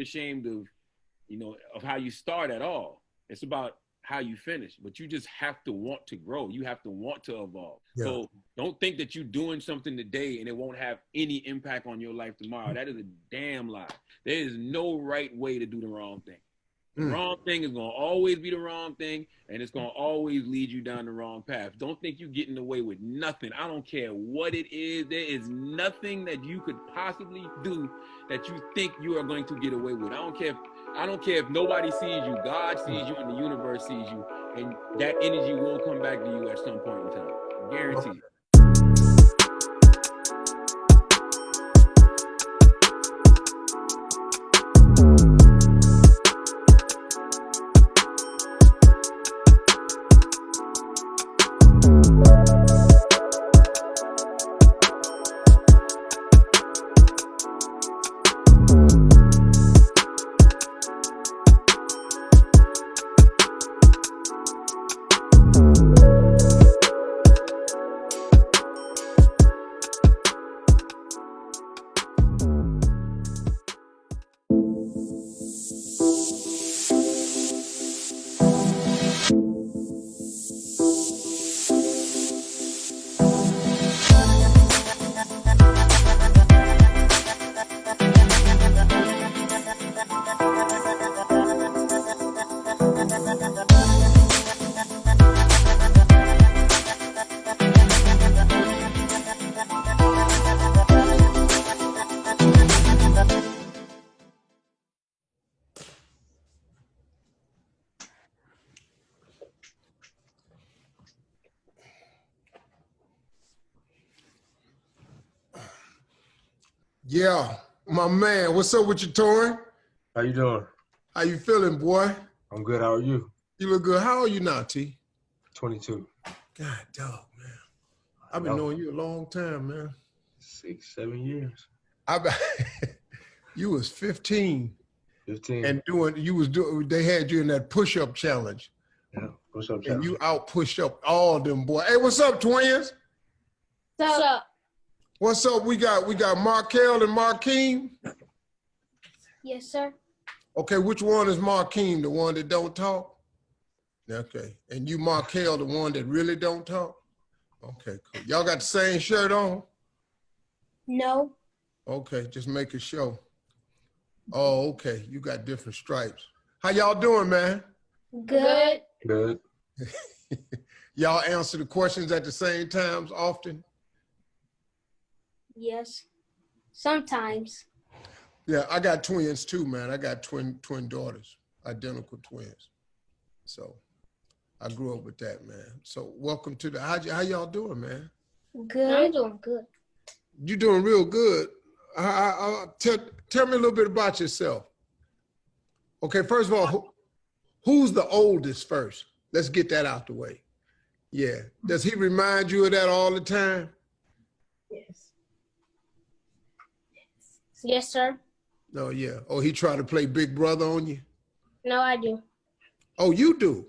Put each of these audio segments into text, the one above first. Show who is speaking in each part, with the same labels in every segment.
Speaker 1: ashamed of, of how you start at all. It's about how you finish, but you just have to want to grow. You have to want to evolve. Yeah. So don't think that you're doing something today and it won't have any impact on your life tomorrow. That is a damn lie. There is no right way to do the wrong thing. The wrong thing is going to always be the wrong thing, and it's going to always lead you down the wrong path. Don't think you're getting away with nothing. I don't care what it is. There is nothing that you could possibly do that you think you are going to get away with. I don't care if nobody sees you. God sees you and the universe sees you, and that energy will come back to you at some point in time. Guaranteed.
Speaker 2: Yeah, my man. What's up with you, Torin?
Speaker 3: How you doing?
Speaker 2: How you feeling, boy?
Speaker 3: I'm good. How are you?
Speaker 2: You look good. How old are you now, T?
Speaker 3: 22.
Speaker 2: God, dog, man. I've been knowing you a long time, man.
Speaker 3: 6, 7 years.
Speaker 2: You was 15.
Speaker 3: 15.
Speaker 2: And they had you in that push-up challenge.
Speaker 3: Yeah, push-up challenge.
Speaker 2: And you out-pushed up all them boys. Hey, what's up, twins?
Speaker 4: What's up?
Speaker 2: What's up? We got Markel and Markeem.
Speaker 4: Yes, sir.
Speaker 2: Okay, which one is Markeem? The one that don't talk? Okay. And you Markel, the one that really don't talk? Okay, cool. Y'all got the same shirt on?
Speaker 4: No.
Speaker 2: Okay, just make a show. Oh, okay. You got different stripes. How y'all doing, man?
Speaker 4: Good.
Speaker 3: Good.
Speaker 2: Y'all answer the questions at the same times often?
Speaker 4: Yes. Sometimes.
Speaker 2: Yeah, I got twins too, man. I got twin daughters, identical twins. So I grew up with that, man. So welcome to how y'all doing, man?
Speaker 4: Good. I'm doing good.
Speaker 2: You doing real good. Tell me a little bit about yourself. Okay, first of all, who's the oldest first? Let's get that out the way. Yeah. Does he remind you of that all the time?
Speaker 4: Yes. Yes, sir.
Speaker 2: Oh, yeah. Oh, he try to play big brother on you?
Speaker 4: No, I do.
Speaker 2: Oh, you do?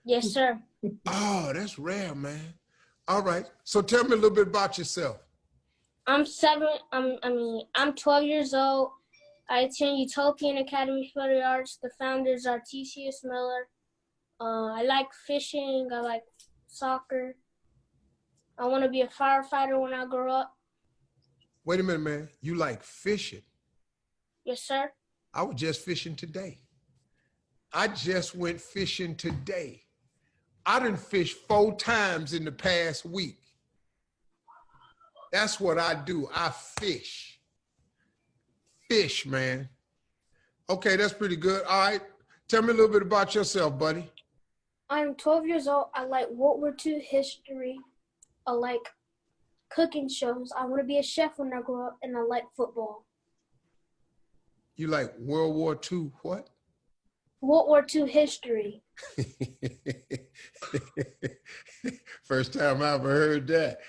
Speaker 4: Yes, sir.
Speaker 2: Oh, that's rare, man. All right. So tell me a little bit about yourself.
Speaker 4: I'm 12 years old. I attend Utopian Academy for the Arts. The founders are T.C.S. Miller. I like fishing. I like soccer. I want to be a firefighter when I grow up.
Speaker 2: Wait a minute, man. You like fishing?
Speaker 4: Yes, sir.
Speaker 2: I was just fishing today. I just went fishing today. I done fished 4 times in the past week. That's what I do. I fish. Fish, man. Okay, that's pretty good. All right. Tell me a little bit about yourself, buddy.
Speaker 4: I'm 12 years old. I like World War II history. I like cooking shows. I want to be a chef when I grow up, and I like football.
Speaker 2: You like World War II what?
Speaker 4: World War II history.
Speaker 2: First time I ever heard that.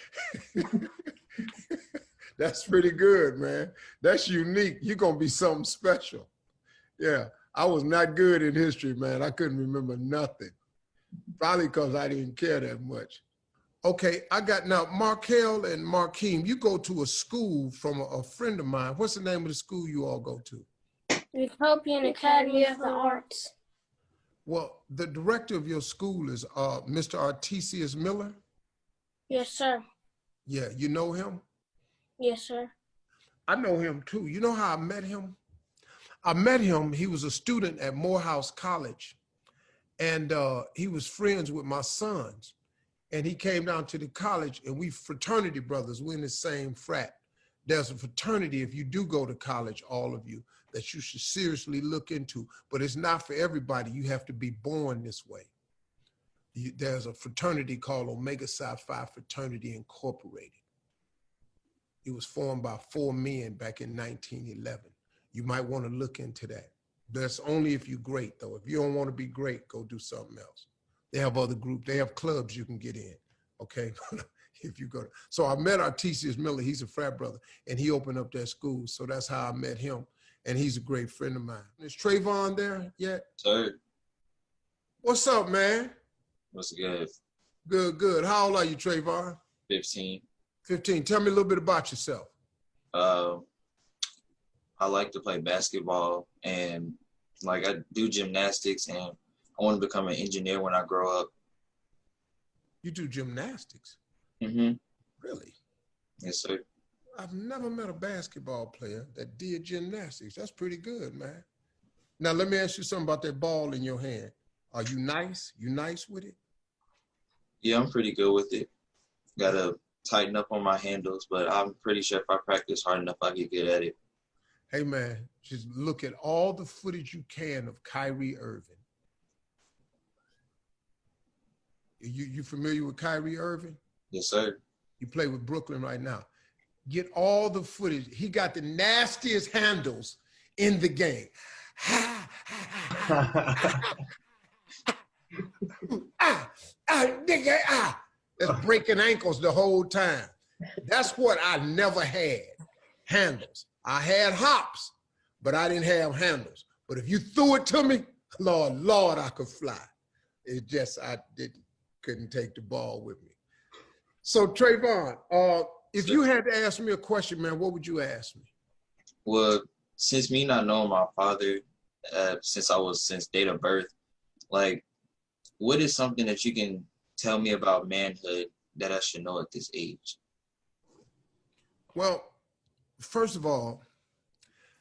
Speaker 2: That's pretty good, man. That's unique. You're going to be something special. Yeah, I was not good in history, man. I couldn't remember nothing. Probably because I didn't care that much. Okay, I got now Markel and Markeem, you go to a school from a friend of mine. What's the name of the school you all go to?
Speaker 4: Utopian Academy of the Arts.
Speaker 2: Well, the director of your school is Mr. Artesius Miller?
Speaker 4: Yes, sir.
Speaker 2: Yeah, you know him?
Speaker 4: Yes, sir.
Speaker 2: I know him too. You know how I met him? I met him, he was a student at Morehouse College, and he was friends with my sons. And he came down to the college, and we fraternity brothers, we're in the same frat. There's a fraternity, if you do go to college, all of you, that you should seriously look into, but it's not for everybody. You have to be born this way. There's a fraternity called Omega Psi Phi Fraternity Incorporated. It was formed by 4 men back in 1911. You might want to look into that. That's only if you're great, though. If you don't want to be great, go do something else. They have other groups. They have clubs you can get in, okay? If you go to. So I met Artesius Miller. He's a frat brother, and he opened up that school. So that's how I met him, and he's a great friend of mine. Is Trayvon there yet?
Speaker 5: Sir.
Speaker 2: What's up, man?
Speaker 5: What's good?
Speaker 2: Good, good. How old are you, Trayvon?
Speaker 5: 15.
Speaker 2: 15. Tell me a little bit about yourself.
Speaker 5: I like to play basketball, and like I do gymnastics, and I want to become an engineer when I grow up.
Speaker 2: You do gymnastics?
Speaker 5: Mm-hmm.
Speaker 2: Really?
Speaker 5: Yes, sir.
Speaker 2: I've never met a basketball player that did gymnastics. That's pretty good, man. Now, let me ask you something about that ball in your hand. Are you nice? You nice with it?
Speaker 5: Yeah, I'm pretty good with it. Got to tighten up on my handles, but I'm pretty sure if I practice hard enough, I get good at it.
Speaker 2: Hey, man, just look at all the footage you can of Kyrie Irving. You familiar with Kyrie Irving?
Speaker 5: Yes, sir.
Speaker 2: You play with Brooklyn right now. Get all the footage. He got the nastiest handles in the game. That's breaking ankles the whole time. That's what I never had, handles. I had hops, but I didn't have handles. But if you threw it to me, Lord, I could fly. It just, couldn't take the ball with me. So Trayvon, if you had to ask me a question, man, what would you ask me?
Speaker 5: Well, since me not knowing my father, since date of birth, like, what is something that you can tell me about manhood that I should know at this age?
Speaker 2: Well, first of all,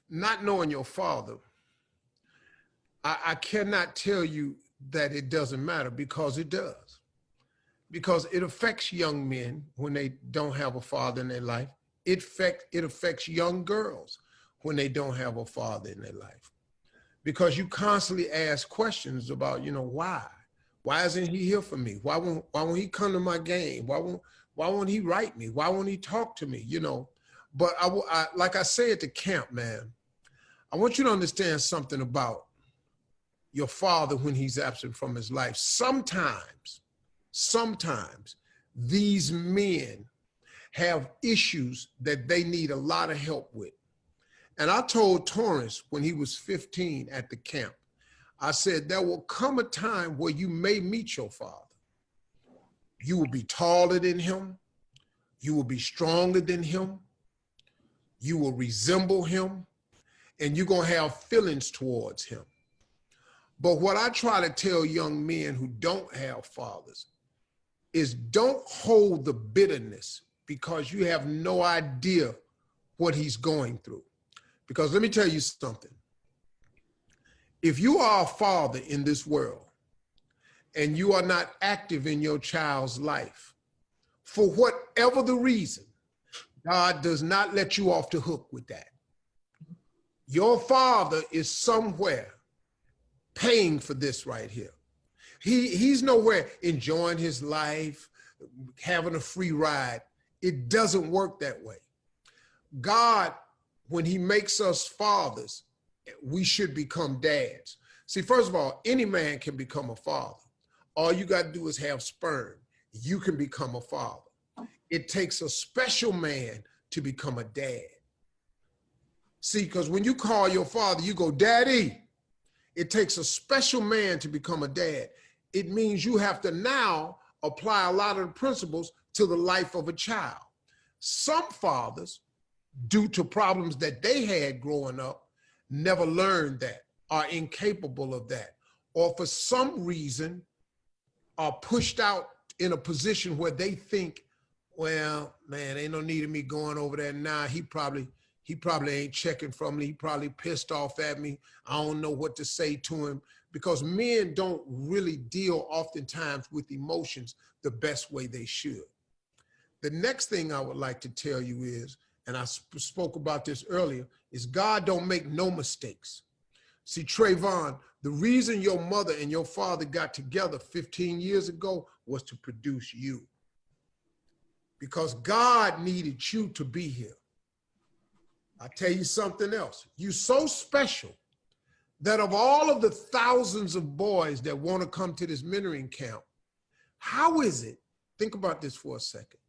Speaker 2: not knowing your father, I cannot tell you that it doesn't matter, because it does. Because it affects young men when they don't have a father in their life. It affects young girls when they don't have a father in their life. Because you constantly ask questions about, why? Why isn't he here for me? Why won't he come to my game? Why won't he write me? Why won't he talk to me? But like I say at the camp, man, I want you to understand something about your father when he's absent from his life. Sometimes these men have issues that they need a lot of help with. And I told Torrance when he was 15 at the camp, I said, there will come a time where you may meet your father. You will be taller than him. You will be stronger than him. You will resemble him, and you're going to have feelings towards him. But what I try to tell young men who don't have fathers is don't hold the bitterness, because you have no idea what he's going through. Because let me tell you something. If you are a father in this world and you are not active in your child's life, for whatever the reason, God does not let you off the hook with that. Your father is somewhere paying for this right here. He's nowhere enjoying his life, having a free ride. It doesn't work that way. God, when he makes us fathers, we should become dads. See, first of all, any man can become a father. All you got to do is have sperm. You can become a father. It takes a special man to become a dad. See, because when you call your father, you go, Daddy. It takes a special man to become a dad. It means you have to now apply a lot of the principles to the life of a child. Some fathers, due to problems that they had growing up, never learned that, are incapable of that, or for some reason are pushed out in a position where they think, well, man, ain't no need of me going over there now. He probably ain't checking for me. He probably pissed off at me. I don't know what to say to him, because men don't really deal oftentimes with emotions the best way they should. The next thing I would like to tell you is, and I spoke about this earlier, is God don't make no mistakes. See, Trayvon, the reason your mother and your father got together 15 years ago was to produce you. Because God needed you to be here. I'll tell you something else. You're so special that of all of the thousands of boys that want to come to this mentoring camp, how is it, think about this for a second,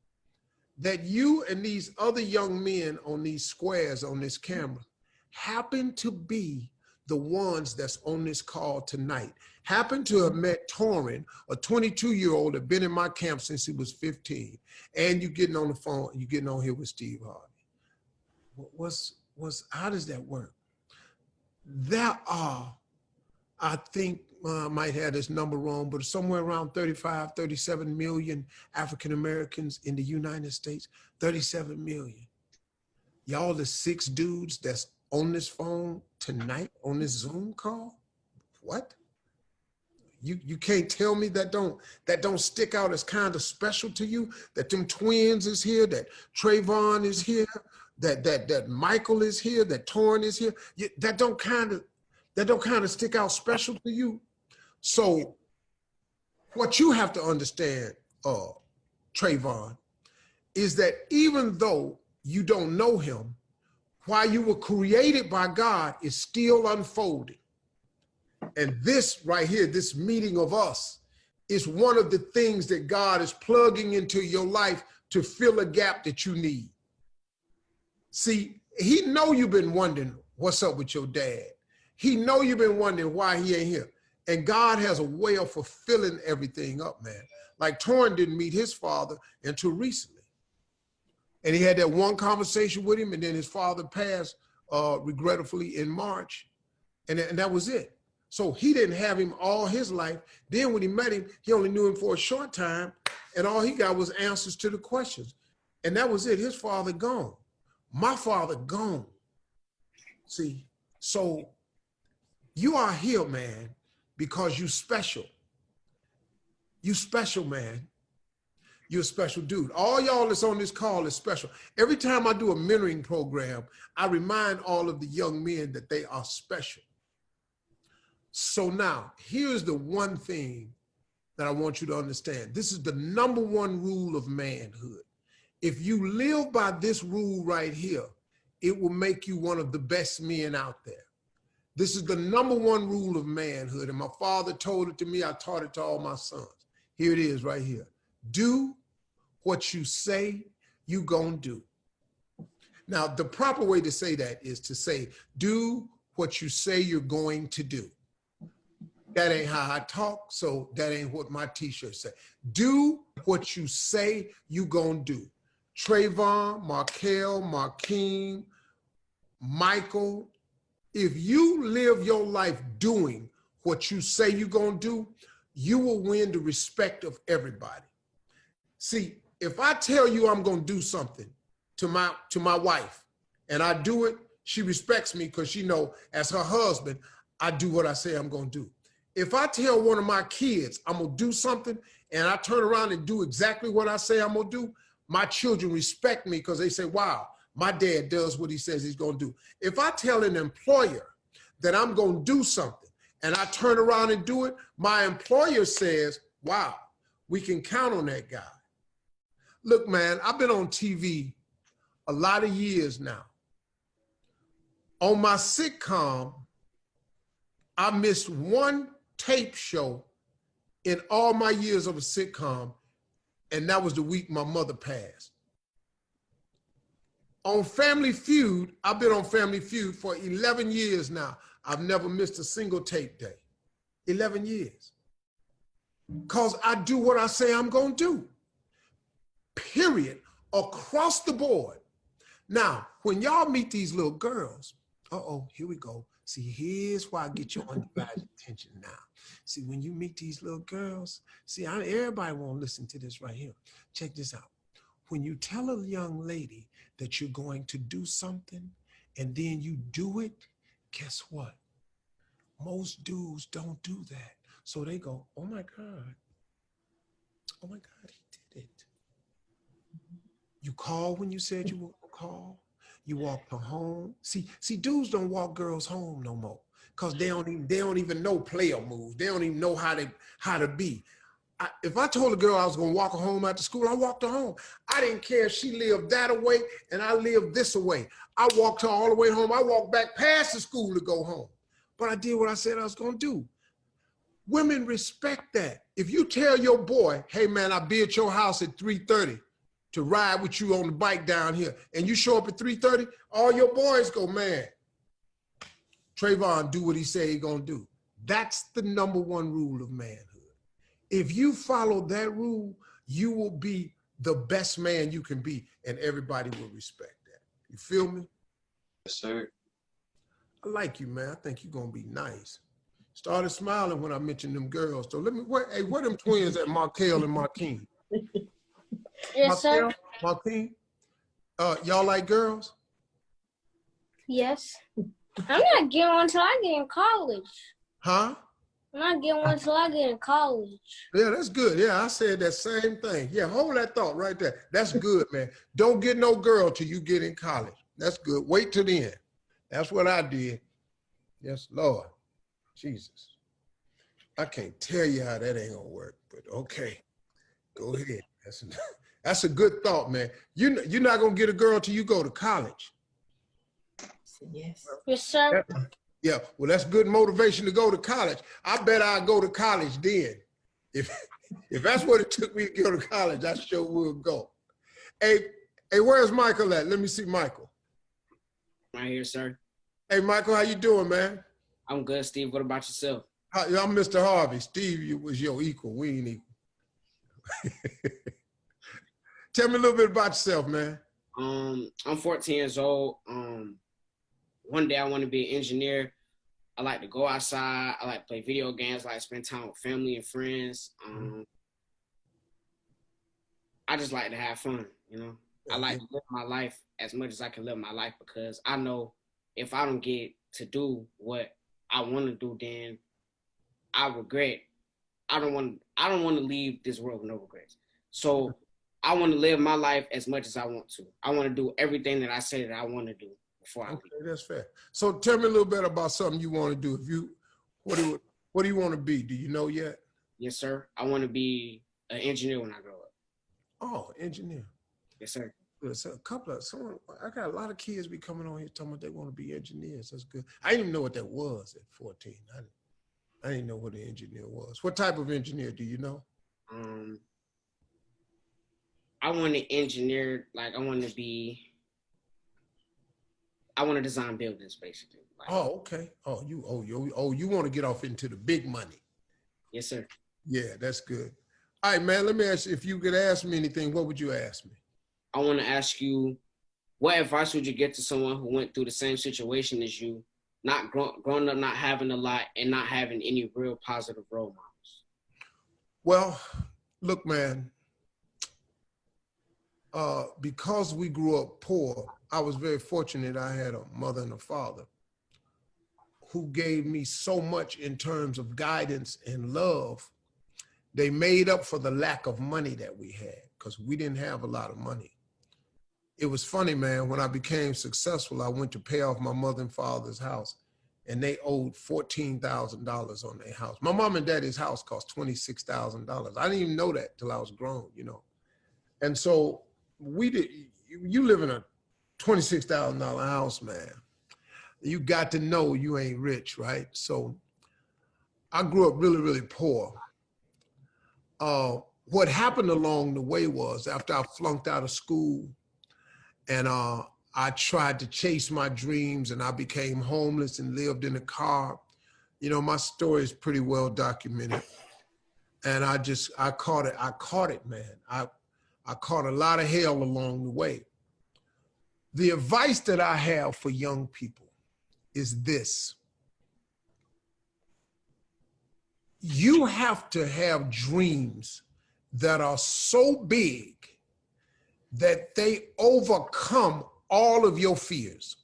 Speaker 2: that you and these other young men on these squares on this camera happen to be the ones that's on this call tonight, happen to have met Torrin, a 22-year-old that been in my camp since he was 15, and you getting on the phone, you getting on here with Steve Harvey. How does that work? There are, I think, I might have this number wrong, but somewhere around 35, 37 million African Americans in the United States, 37 million. Y'all the 6 dudes that's on this phone tonight, on this Zoom call? What? You can't tell me that don't stick out as kind of special to you, that them twins is here, that Trayvon is here, that Michael is here, that Torrin is here. That don't kind of stick out special to you. So what you have to understand, Trayvon, is that even though you don't know him, while you were created by God is still unfolding. And this right here, this meeting of us, is one of the things that God is plugging into your life to fill a gap that you need. See, he know you've been wondering what's up with your dad. He know you've been wondering why he ain't here. And God has a way of fulfilling everything up, man. Like Torrin didn't meet his father until recently. And he had that one conversation with him, and then his father passed regretfully in March. And that was it. So he didn't have him all his life. Then when he met him, he only knew him for a short time, and all he got was answers to the questions. And that was it. His father gone. My father gone. See, so you are here, man, because you special. You special, man. You're a special dude. All y'all that's on this call is special. Every time I do a mentoring program, I remind all of the young men that they are special. So now, here's the one thing that I want you to understand. This is the #1 rule of manhood. If you live by this rule right here, it will make you one of the best men out there. This is the #1 rule of manhood. And my father told it to me. I taught it to all my sons. Here it is right here. Do what you say you gonna do. Now, the proper way to say that is to say, do what you say you're going to do. That ain't how I talk, so that ain't what my t-shirt say. Do what you say you gonna do. Trayvon, Markel, Markeem, Michael, if you live your life doing what you say you're gonna do, you will win the respect of everybody. See, if I tell you I'm gonna do something to my wife and I do it, she respects me because she know as her husband, I do what I say I'm gonna do. If I tell one of my kids I'm gonna do something and I turn around and do exactly what I say I'm gonna do, my children respect me because they say, wow, my dad does what he says he's gonna do. If I tell an employer that I'm gonna do something and I turn around and do it, my employer says, wow, we can count on that guy. Look, man, I've been on TV a lot of years now. On my sitcom, I missed one tape show in all my years of a sitcom, and that was the week my mother passed. On Family Feud, I've been on Family Feud for 11 years now. I've never missed a single tape day. 11 years. Because I do what I say I'm gonna do. Period. Across the board. Now, when y'all meet these little girls, Uh-oh, here we go. See, here's why I get your undivided attention now. See, when you meet these little girls, see, everybody won't listen to this right here. Check this out. When you tell a young lady that you're going to do something and then you do it, guess what? Most dudes don't do that. So they go, oh my God. Oh my God, he did it. You called when you said you were gonna call. You walked her home. See, dudes don't walk girls home no more because they don't even know player moves. They don't even know how to be. If I told a girl I was gonna walk her home after school, I walked her home. I didn't care if she lived that away and I lived this away. I walked her all the way home. I walked back past the school to go home. But I did what I said I was gonna do. Women respect that. If you tell your boy, hey man, I'll be at your house at 3:30 to ride with you on the bike down here, and you show up at 3:30, all your boys go, man, Trayvon do what he say he gonna do. That's the #1 rule of manhood. If you follow that rule, you will be the best man you can be, and everybody will respect that. You feel me?
Speaker 5: Yes, sir.
Speaker 2: I like you, man. I think you're gonna be nice. Started smiling when I mentioned them girls. So hey, where them twins at, Markel and Marquine?
Speaker 4: Yes, sir.
Speaker 2: Marquine, y'all like girls?
Speaker 4: Yes. I'm not getting one until I get in college.
Speaker 2: Huh?
Speaker 4: I'm not getting one until I get in college.
Speaker 2: Yeah, that's good. Yeah, I said that same thing. Yeah, hold that thought right there. That's good, man. Don't get no girl till you get in college. That's good. Wait till the end. That's what I did. Yes, Lord. Jesus. I can't tell you how that ain't gonna work, but okay. Go ahead. That's a good thought, man. You're not gonna get a girl till you go to college.
Speaker 6: Yes.
Speaker 4: Yes, sir.
Speaker 2: Yeah, well, that's good motivation to go to college. I bet I'll go to college then. If that's what it took me to go to college, I sure will go. Hey, where's Michael at? Let me see Michael.
Speaker 7: Right here, sir.
Speaker 2: Hey, Michael, how you doing, man?
Speaker 7: I'm good, Steve. What about yourself?
Speaker 2: I'm Mr. Harvey. Steve was your equal. We ain't equal. Tell me a little bit about yourself, man.
Speaker 7: I'm 14 years old. One day I want to be an engineer. I like to go outside. I like to play video games. I like to spend time with family and friends. I just like to have fun, you know. I like to live my life as much as I can live my life because I know if I don't get to do what I want to do, then I regret. I don't want to leave this world with no regrets. So I want to live my life as much as I want to. I want to do everything that I say that I want to do before I leave.
Speaker 2: Okay, that's fair. So tell me a little bit about something you want to do. What do you want to be? Do you know yet?
Speaker 7: Yes, sir. I want to be an engineer when I grow up.
Speaker 2: Oh, engineer.
Speaker 7: Yes, sir.
Speaker 2: There's I got a lot of kids be coming on here talking about they want to be engineers. That's good. I didn't even know what that was at 14. I didn't know what an engineer was. What type of engineer do you know?
Speaker 7: I want to engineer, like I want to design buildings basically. Like,
Speaker 2: Oh, okay. You want to get off into the big money.
Speaker 7: yes, sir.
Speaker 2: Yeah, that's good. All right, man, let me ask you, if you could ask me anything, what would you ask me?
Speaker 7: I want to ask you, what advice would you give to someone who went through the same situation as you, not growing up, not having a lot, and not having any real positive role models?
Speaker 2: Well, look, man, because we grew up poor, I was very fortunate. I had a mother and a father who gave me so much in terms of guidance and love. They made up for the lack of money that we had because we didn't have a lot of money. It was funny, man, when I became successful, I went to pay off my mother and father's house and they owed $14,000 on their house. My mom and daddy's house cost $26,000. I didn't even know that till I was grown, you know. And so you live in a $26,000 house, man. You got to know you ain't rich, right? So I grew up really, really poor. What happened along the way was after I flunked out of school and I tried to chase my dreams and I became homeless and lived in a car. You know, my story is pretty well documented. And I caught it, man. I caught a lot of hell along the way. The advice that I have for young people is this. You have to have dreams that are so big that they overcome all of your fears.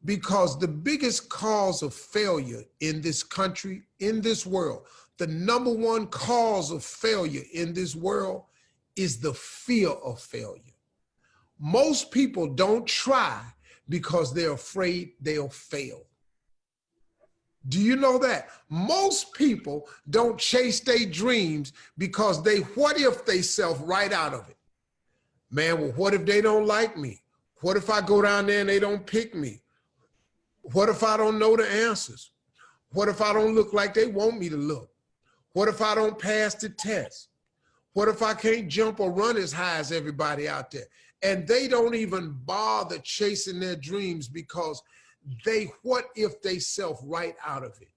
Speaker 2: Because the biggest cause of failure in this country, in this world, the number one cause of failure in this world is the fear of failure. Most people don't try because they're afraid they'll fail. Do you know that? Most people don't chase their dreams because they what if they self right out of it. Man, well, what if they don't like me? What if I go down there and they don't pick me? What if I don't know the answers? What if I don't look like they want me to look? What if I don't pass the test? What if I can't jump or run as high as everybody out there? And they don't even bother chasing their dreams because they what if they self right out of it.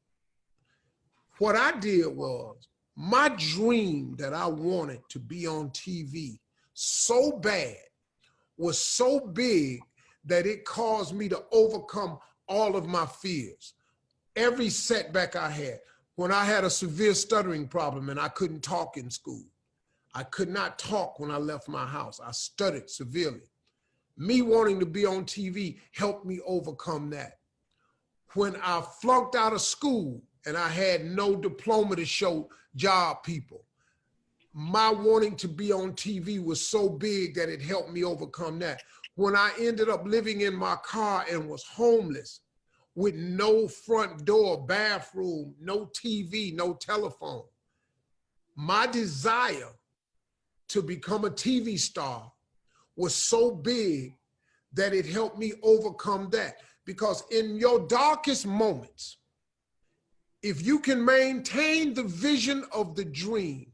Speaker 2: What I did was my dream that I wanted to be on TV so bad was so big that it caused me to overcome all of my fears. Every setback I had, when I had a severe stuttering problem and I couldn't talk in school, I could not talk when I left my house. I stuttered severely. Me wanting to be on TV helped me overcome that. When I flunked out of school and I had no diploma to show job people, my wanting to be on TV was so big that it helped me overcome that. When I ended up living in my car and was homeless with no front door, bathroom, no TV, no telephone, my desire to become a TV star was so big that it helped me overcome that. Because in your darkest moments, if you can maintain the vision of the dream,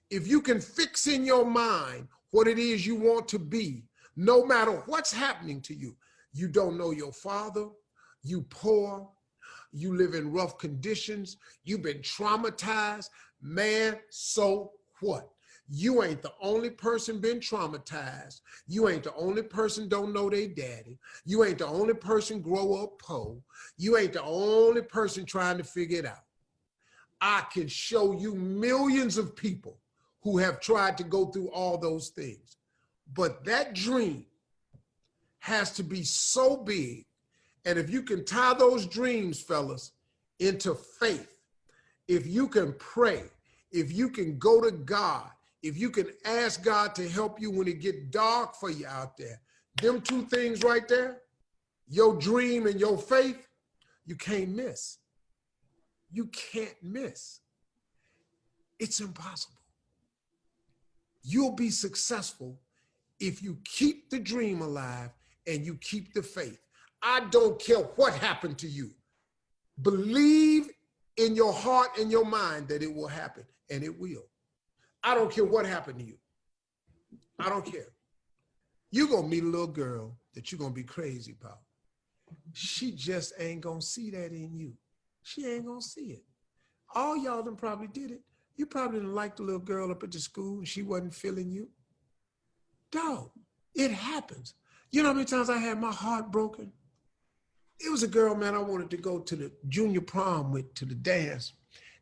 Speaker 2: if you can fix in your mind what it is you want to be, no matter what's happening to you, you don't know your father, you poor, you live in rough conditions, you've been traumatized, man, so what? You ain't the only person been traumatized. You ain't the only person don't know their daddy. You ain't the only person grow up poor. You ain't the only person trying to figure it out. I can show you millions of people who have tried to go through all those things. But that dream has to be so big. And if you can tie those dreams, fellas, into faith, if you can pray, if you can go to God, if you can ask God to help you when it get dark for you out there, them two things right there, your dream and your faith, you can't miss. You can't miss. It's impossible. You'll be successful if you keep the dream alive and you keep the faith. I don't care what happened to you. Believe in your heart and your mind that it will happen, and it will. I don't care what happened to you. I don't care. You're going to meet a little girl that you're going to be crazy about. She just ain't going to see that in you. She ain't going to see it. All y'all done probably did it. You probably didn't like the little girl up at the school and she wasn't feeling you. Dog, it happens. You know how many times I had my heart broken? It was a girl, man, I wanted to go to the junior prom with, to the dance.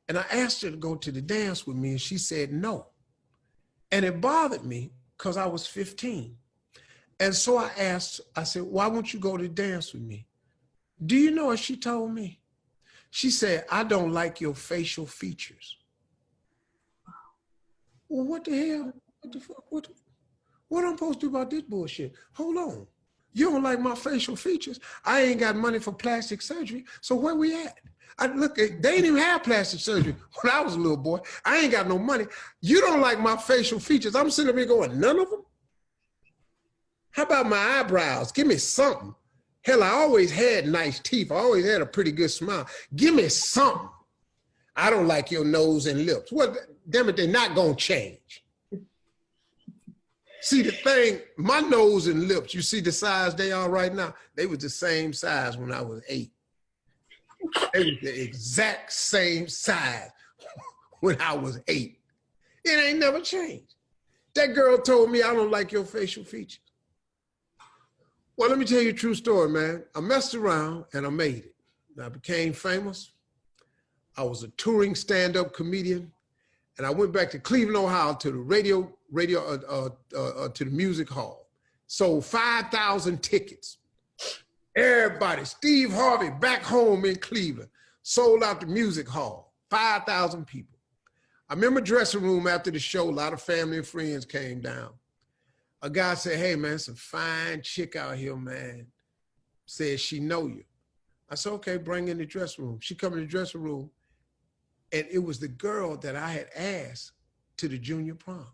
Speaker 2: And I asked her to go to the dance with me and she said no. And it bothered me because I was 15. And so I asked, I said, why won't you go to dance with me? Do you know what she told me? She said, I don't like your facial features. Well, what the hell? What the fuck? What I'm supposed to do about this bullshit? Hold on. You don't like my facial features. I ain't got money for plastic surgery. So where we at? They didn't even have plastic surgery when I was a little boy. I ain't got no money. You don't like my facial features. I'm sitting there going, none of them? How about my eyebrows? Give me something. Hell, I always had nice teeth. I always had a pretty good smile. Give me something. I don't like your nose and lips. Well, damn it, they're not gonna change. See the thing, my nose and lips, you see the size they are right now? They was the same size when I was 8. They was the exact same size when I was 8. It ain't never changed. That girl told me I don't like your facial features. Well, let me tell you a true story, man. I messed around and I made it. I became famous. I was a touring stand-up comedian, and I went back to Cleveland, Ohio, to the to the music hall. Sold 5,000 tickets. Everybody, Steve Harvey back home in Cleveland, sold out the music hall, 5,000 people. I remember dressing room after the show, a lot of family and friends came down. A guy said, hey man, it's a fine chick out here, man. Said she know you. I said, okay, bring in the dressing room. She come in the dressing room, and it was the girl that I had asked to the junior prom.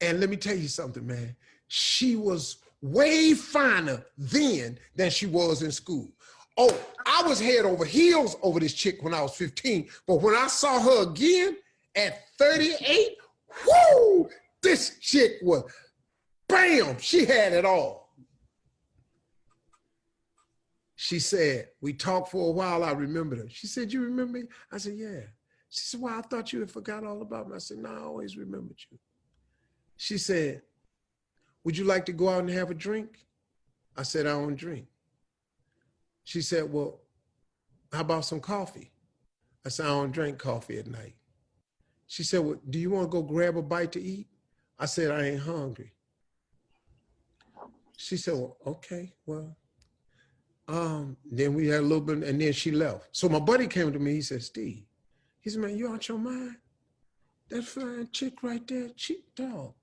Speaker 2: And let me tell you something, man. She was way finer then than she was in school. Oh, I was head over heels over this chick when I was 15, but when I saw her again at 38, whoo, this chick was, bam, she had it all. She said, we talked for a while, I remembered her. She said, you remember me? I said, yeah. She said, well, I thought you had forgot all about me. I said, no, I always remembered you. She said, would you like to go out and have a drink? I said, I don't drink. She said, well, how about some coffee? I said, I don't drink coffee at night. She said, well, do you want to go grab a bite to eat? I said, I ain't hungry. She said, well, okay, well. Then we had a little bit, and then she left. So my buddy came to me, he said, Steve, he said, man, you out your mind? That fine chick right there, dog.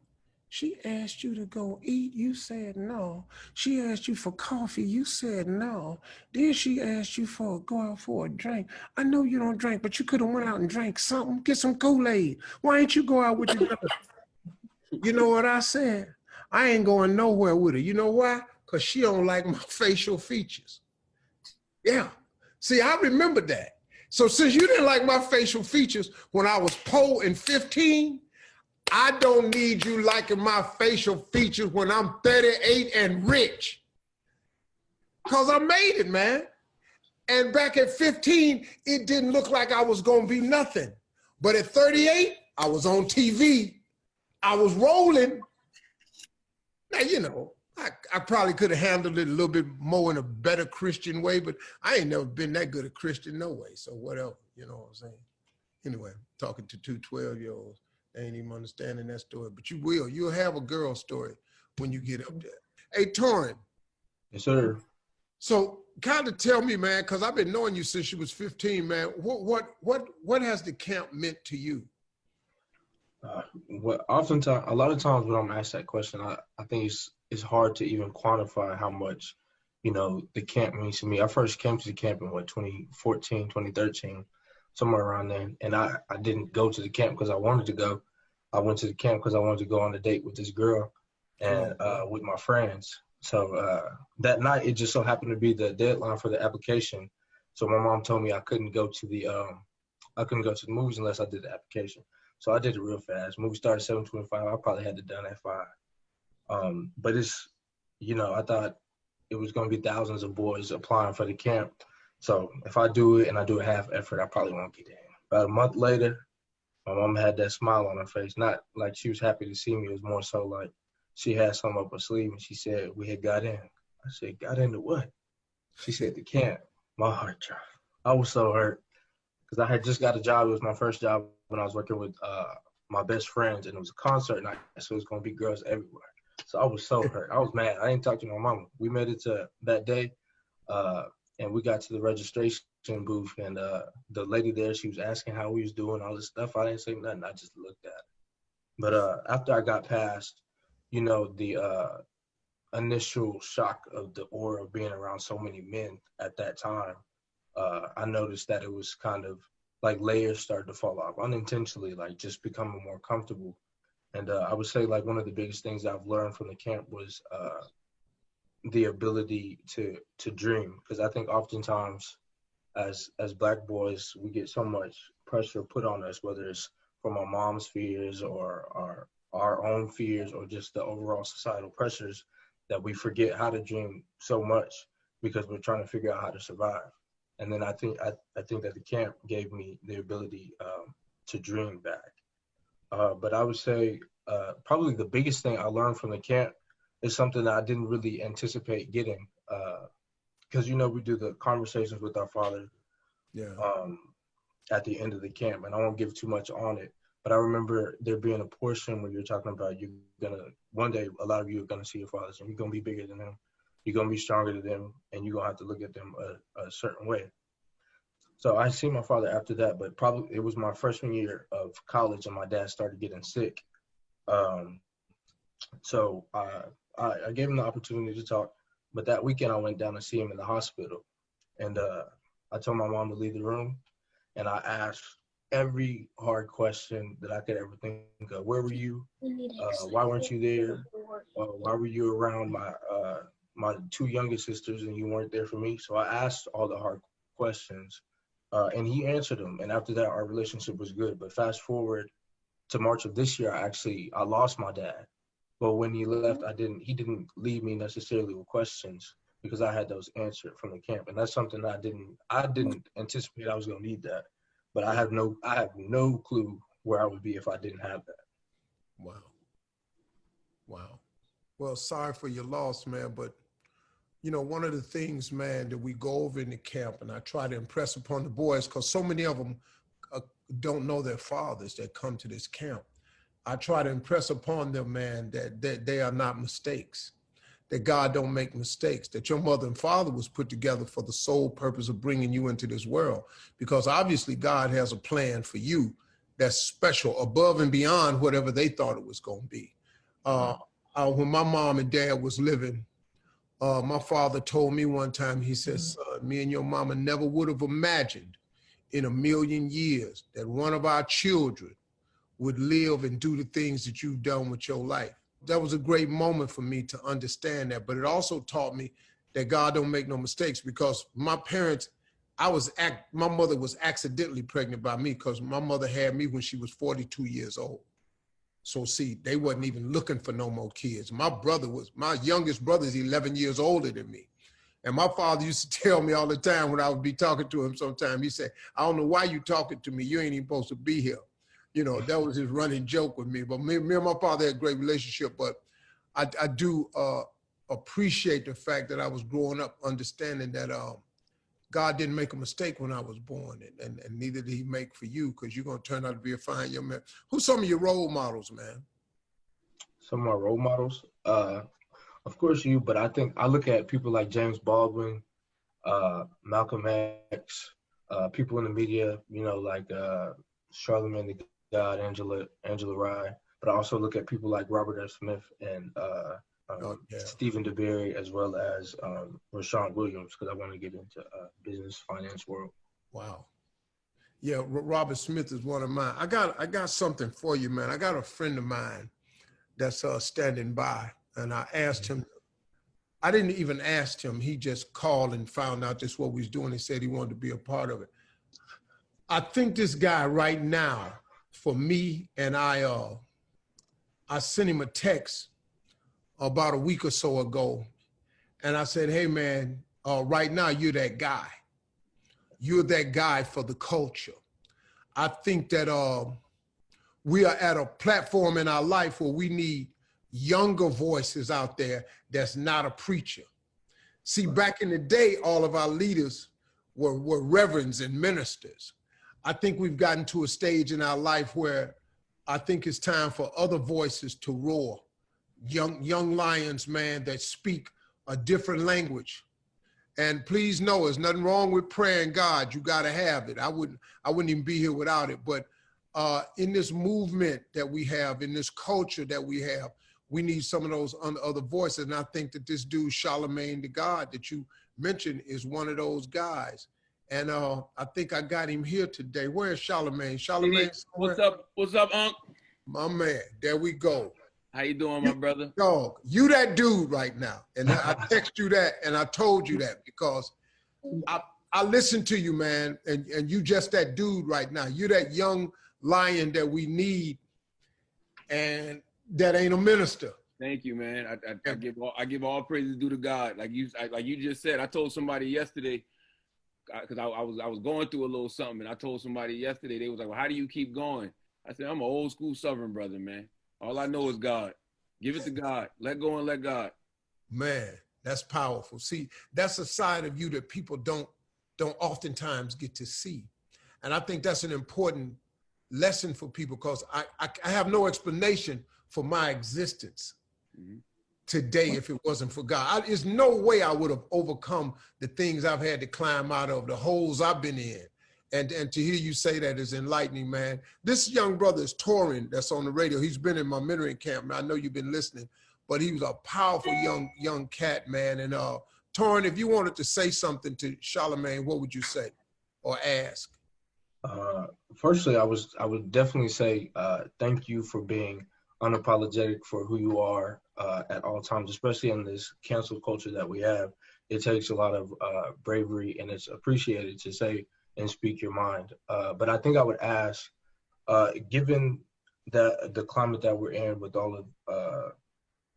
Speaker 2: She asked you to go eat, you said no. She asked you for coffee, you said no. Then she asked you for go out for a drink. I know you don't drink, but you could have went out and drank something, get some Kool-Aid. Why ain't you go out with your brother? You know what I said? I ain't going nowhere with her. You know why? Because she don't like my facial features. Yeah. See, I remember that. So since you didn't like my facial features when I was poor and 15, I don't need you liking my facial features when I'm 38 and rich. Because I made it, man. And back at 15, it didn't look like I was going to be nothing. But at 38, I was on TV. I was rolling. Now, you know, I probably could have handled it a little bit more in a better Christian way, but I ain't never been that good a Christian no way. So whatever, you know what I'm saying? Anyway, talking to two 12-year-olds. They ain't even understanding that story, but you will. You'll have a girl story when you get up there. Hey, Torrin.
Speaker 3: Yes, sir.
Speaker 2: So kind of tell me, man, because I've been knowing you since you was 15, man. What has the camp meant to you?
Speaker 3: Oftentimes, a lot of times when I'm asked that question, I think it's hard to even quantify how much, you know, the camp means to me. I first came to the camp in 2014, 2013. Somewhere around there. And I didn't go to the camp because I wanted to go. I went to the camp because I wanted to go on a date with this girl and with my friends. So that night, it just so happened to be the deadline for the application. So my mom told me I couldn't go to the movies unless I did the application. So I did it real fast. Movie started 7:25. I probably had it done at 5. But it's, you know, I thought it was going to be thousands of boys applying for the camp. So if I do it and I do a half effort, I probably won't get in. About a month later, my mom had that smile on her face. Not like she was happy to see me. It was more so like she had something up her sleeve and she said we had got in. I said, got into what? She said the camp. My heart dropped. I was so hurt because I had just got a job. It was my first job when I was working with my best friends, and it was a concert night, so it was going to be girls everywhere. So I was so hurt. I was mad. I didn't talk to my mama. We made it to that day. And we got to the registration booth, and the lady there, she was asking how we was doing, all this stuff. I didn't say nothing. I just looked at her. But after I got past, you know, the initial shock of the aura of being around so many men at that time, I noticed that it was kind of like layers started to fall off unintentionally, like just becoming more comfortable. And I would say like one of the biggest things I've learned from the camp was the ability to dream, because I think oftentimes as Black boys we get so much pressure put on us, whether it's from our mom's fears or our own fears or just the overall societal pressures, that we forget how to dream so much because we're trying to figure out how to survive. And then I think that the camp gave me the ability to dream back. But I would say probably the biggest thing I learned from the camp is something that I didn't really anticipate getting. Because, you know, we do the conversations with our father at the end of the camp, and I won't give too much on it. But I remember there being a portion where you're talking about one day, a lot of you are going to see your fathers, and you're going to be bigger than them. You're going to be stronger than them, and you're going to have to look at them a certain way. So I see my father after that, but probably it was my freshman year of college, and my dad started getting sick. So I gave him the opportunity to talk, but that weekend I went down to see him in the hospital, and I told my mom to leave the room, and I asked every hard question that I could ever think of. Where were you? Why weren't you there? Why were you around my two youngest sisters and you weren't there for me? So I asked all the hard questions, and he answered them. And after that, our relationship was good. But fast forward to March of this year, I lost my dad. But when he left, he didn't leave me necessarily with questions because I had those answered from the camp. And that's something that I didn't anticipate I was going to need that. But I have no clue where I would be if I didn't have that.
Speaker 2: Wow. Well, sorry for your loss, man. But, you know, one of the things, man, that we go over in the camp, and I try to impress upon the boys, because so many of them don't know their fathers that come to this camp. I try to impress upon them, man, that they are not mistakes, that God don't make mistakes, that your mother and father was put together for the sole purpose of bringing you into this world, because obviously God has a plan for you that's special above and beyond whatever they thought it was going to be. When my mom and dad was living, my father told me one time, he said, son, me and your mama never would have imagined in a million years that one of our children would live and do the things that you've done with your life. That was a great moment for me to understand that, but it also taught me that God don't make no mistakes, because my parents, my mother was accidentally pregnant by me, because my mother had me when she was 42 years old. So see, they wasn't even looking for no more kids. My youngest brother is 11 years older than me. And my father used to tell me all the time when I would be talking to him sometime, he said, I don't know why you talking to me. You ain't even supposed to be here. You know, that was his running joke with me. But me and my father had a great relationship. But I do appreciate the fact that I was growing up understanding that God didn't make a mistake when I was born, and neither did he make for you, because you're going to turn out to be a fine young man. Who's some of your role models, man?
Speaker 3: Some of my role models? Of course you, but I think I look at people like James Baldwin, Malcolm X, people in the media, you know, like Charlamagne the God, Angela Rye, but I also look at people like Robert F. Smith and Stephen DeBerry, as well as Rashawn Williams, because I want to get into business, finance world.
Speaker 2: Wow. Yeah, Robert Smith is one of mine. I got something for you, man. I got a friend of mine that's standing by, and I asked him. I didn't even ask him. He just called and found out this what we was doing. He said he wanted to be a part of it. I think this guy right now, for me, and I sent him a text about a week or so ago, and I said, hey man, right now you're that guy. You're that guy for the culture. I think that we are at a platform in our life where we need younger voices out there that's not a preacher. See, back in the day, all of our leaders were reverends and ministers. I think we've gotten to a stage in our life where I think it's time for other voices to roar. Young lions, man, that speak a different language. And please know, there's nothing wrong with praying God. You got to have it. I wouldn't even be here without it. But in this movement that we have, in this culture that we have, we need some of those other voices. And I think that this dude, Charlamagne the God, that you mentioned, is one of those guys. And I think I got him here today. Where's Charlamagne? Charlamagne,
Speaker 1: what's up? What's up, Unc?
Speaker 2: My man, there we go.
Speaker 1: How you doing, my brother?
Speaker 2: Dog, you that dude right now. And I text you that, and I told you that because I listen to you, man, and you just that dude right now. You that young lion that we need, and that ain't a minister.
Speaker 1: Thank you, man. I give all praises due to God. Like you just said, I told somebody yesterday, because I was going through a little something, and I told somebody yesterday, they was like, well, how do you keep going? I said, I'm an old school Southern brother, man. All I know is God. Give it to God. Let go and let God.
Speaker 2: Man, that's powerful. See, that's a side of you that people don't oftentimes get to see. And I think that's an important lesson for people, because I have no explanation for my existence today if it wasn't for God. There's no way I would have overcome the things I've had to climb out of, the holes I've been in. And to hear you say that is enlightening, man. This young brother is Torin, that's on the radio. He's been in my mentoring camp, and I know you've been listening, but he was a powerful young cat, man. And Torin, if you wanted to say something to Charlamagne, what would you say or ask?
Speaker 3: Firstly, I would definitely say thank you for being unapologetic for who you are at all times, especially in this cancel culture that we have. It takes a lot of bravery, and it's appreciated to say and speak your mind. But I think I would ask, given the climate that we're in with all of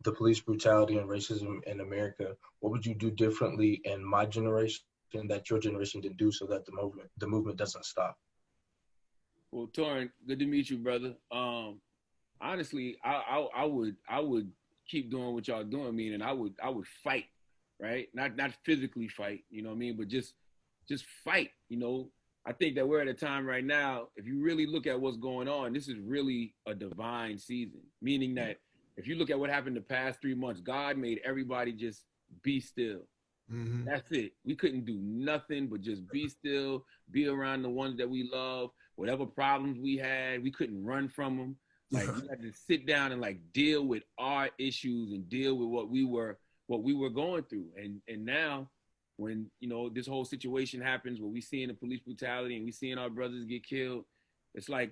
Speaker 3: the police brutality and racism in America, what would you do differently in my generation that your generation didn't do, so that the movement doesn't stop?
Speaker 1: Well, Torin, good to meet you, brother. Honestly, I would keep doing what y'all doing, meaning I would fight, right? Not physically fight, you know what I mean, but just fight, you know. I think that we're at a time right now, if you really look at what's going on, this is really a divine season, meaning that if you look at what happened the past 3 months, God made everybody just be still. Mm-hmm. That's it. We couldn't do nothing but just be still, be around the ones that we love. Whatever problems we had, we couldn't run from them. Like we had to sit down and like deal with our issues and deal with what we were going through. And now, when you know this whole situation happens, where we seeing the police brutality and we seeing our brothers get killed, it's like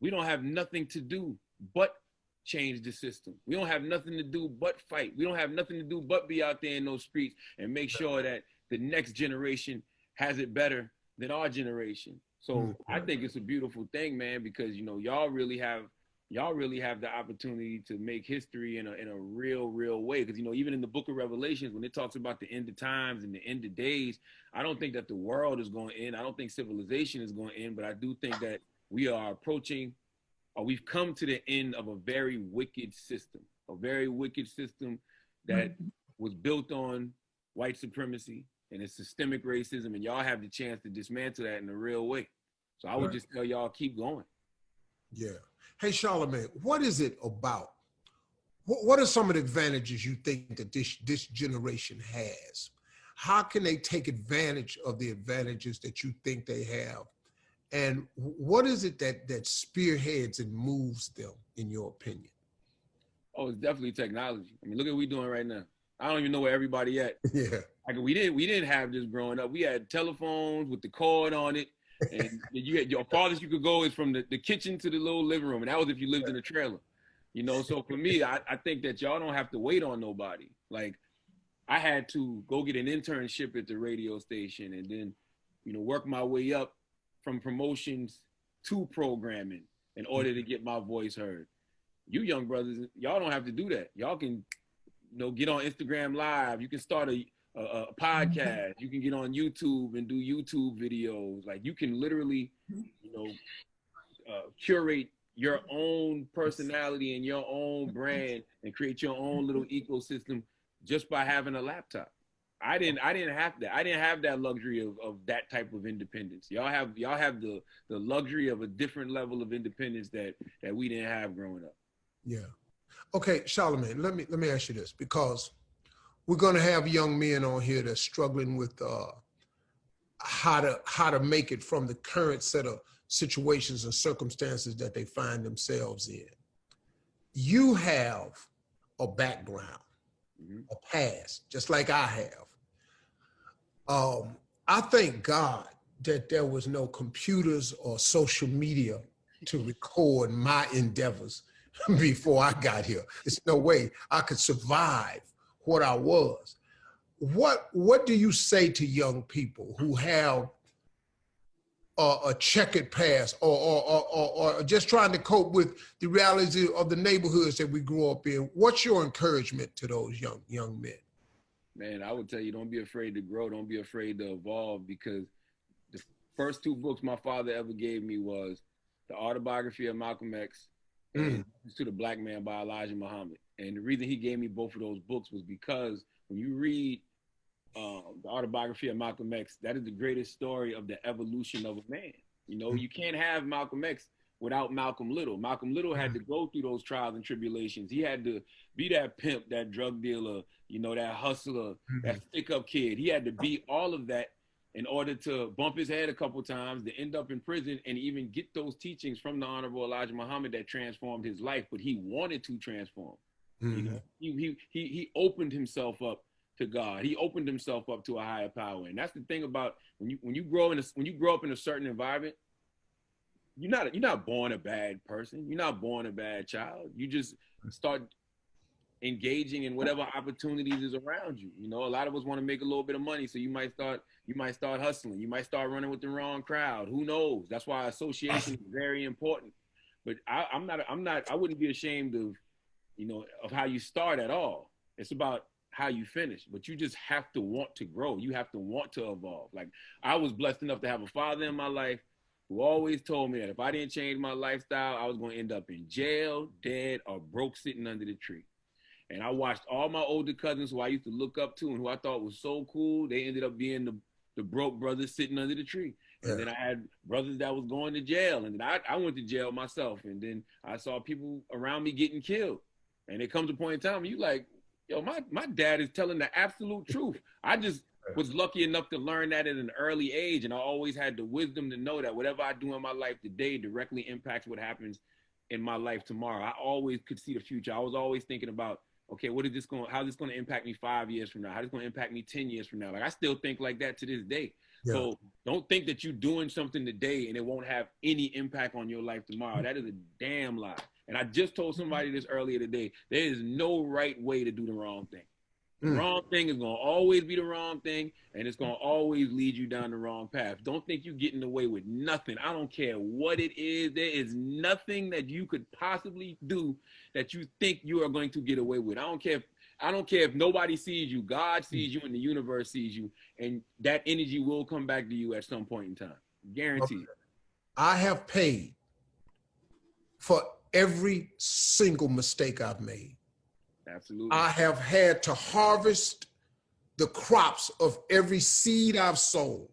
Speaker 1: we don't have nothing to do but change the system. We don't have nothing to do but fight. We don't have nothing to do but be out there in those streets and make sure that the next generation has it better than our generation. So I think it's a beautiful thing, man, because, you know, y'all really have the opportunity to make history in a real way. Because, you know, even in the book of Revelations, when it talks about the end of times and the end of days, I don't think that the world is going to end. I don't think civilization is going to end, but I do think that we are approaching, or we've come to the end of a very wicked system that was built on white supremacy and it's systemic racism, and y'all have the chance to dismantle that in a real way. So I would just tell y'all, keep going.
Speaker 2: Yeah. Hey, Charlamagne, what is it about? What are some of the advantages you think that this generation has? How can they take advantage of the advantages that you think they have? And what is it that spearheads and moves them, in your opinion?
Speaker 1: Oh, it's definitely technology. I mean, look at what we're doing right now. I don't even know where everybody at.
Speaker 2: Yeah.
Speaker 1: Like we didn't have this growing up. We had telephones with the cord on it. And you had your farthest you could go is from the kitchen to the little living room. And that was if you lived in a trailer. You know, so for me, I think that y'all don't have to wait on nobody. Like, I had to go get an internship at the radio station and then, you know, work my way up from promotions to programming in order to get my voice heard. You young brothers, y'all don't have to do that. Y'all can, you know, get on Instagram Live. You can start a podcast. You can get on YouTube and do YouTube videos. Like, you can literally, you know, curate your own personality and your own brand and create your own little ecosystem just by having a laptop. I didn't have that. I didn't have that luxury of that type of independence. Y'all have the luxury of a different level of independence that we didn't have growing up.
Speaker 2: Yeah. Okay, Charlamagne, let me ask you this, because we're going to have young men on here that's struggling with how to make it from the current set of situations and circumstances that they find themselves in. You have a background, a past, just like I have. I thank God that there was no computers or social media to record my endeavors before I got here. There's no way I could survive what I was. What do you say to young people who have a checkered past or just trying to cope with the reality of the neighborhoods that we grew up in? What's your encouragement to those young men?
Speaker 1: Man, I would tell you, don't be afraid to grow. Don't be afraid to evolve, because the first 2 books my father ever gave me was the autobiography of Malcolm X and To the Black Man by Elijah Muhammad. And the reason he gave me both of those books was because when you read the autobiography of Malcolm X, that is the greatest story of the evolution of a man. You know, you can't have Malcolm X without Malcolm Little. Malcolm Little had to go through those trials and tribulations. He had to be that pimp, that drug dealer, you know, that hustler, that stick-up kid. He had to be all of that in order to bump his head a couple times, to end up in prison and even get those teachings from the Honorable Elijah Muhammad that transformed his life. But he wanted to transform. You know, he opened himself up to God. He opened himself up to a higher power. And that's the thing about when you grow up in a certain environment, you're not born a bad person. You're not born a bad child. You just start engaging in whatever opportunities is around you. You know, a lot of us want to make a little bit of money, so you might start hustling. You might start running with the wrong crowd. Who knows? That's why association is very important. But I wouldn't be ashamed of, you know, of how you start at all. It's about how you finish, but you just have to want to grow. You have to want to evolve. Like, I was blessed enough to have a father in my life who always told me that if I didn't change my lifestyle, I was going to end up in jail, dead, or broke sitting under the tree. And I watched all my older cousins who I used to look up to and who I thought was so cool, they ended up being the broke brothers sitting under the tree. And then I had brothers that was going to jail, and then I went to jail myself, and then I saw people around me getting killed. And it comes a point in time where you like, yo, my dad is telling the absolute truth. I just was lucky enough to learn that at an early age, and I always had the wisdom to know that whatever I do in my life today directly impacts what happens in my life tomorrow. I always could see the future. I was always thinking about, okay, how's this going to impact me 5 years from now? How's this going to impact me 10 years from now? Like, I still think like that to this day. Yeah. So don't think that you're doing something today and it won't have any impact on your life tomorrow. That is a damn lie. And I just told somebody this earlier today. There is no right way to do the wrong thing. The wrong thing is going to always be the wrong thing, and it's going to always lead you down the wrong path. Don't think you're getting away with nothing. I don't care what it is. There is nothing that you could possibly do that you think you are going to get away with. I don't care if nobody sees you. God sees you and the universe sees you, and that energy will come back to you at some point in time. Guaranteed. Okay.
Speaker 2: I have paid for every single mistake I've made.
Speaker 1: Absolutely.
Speaker 2: I have had to harvest the crops of every seed I've sown.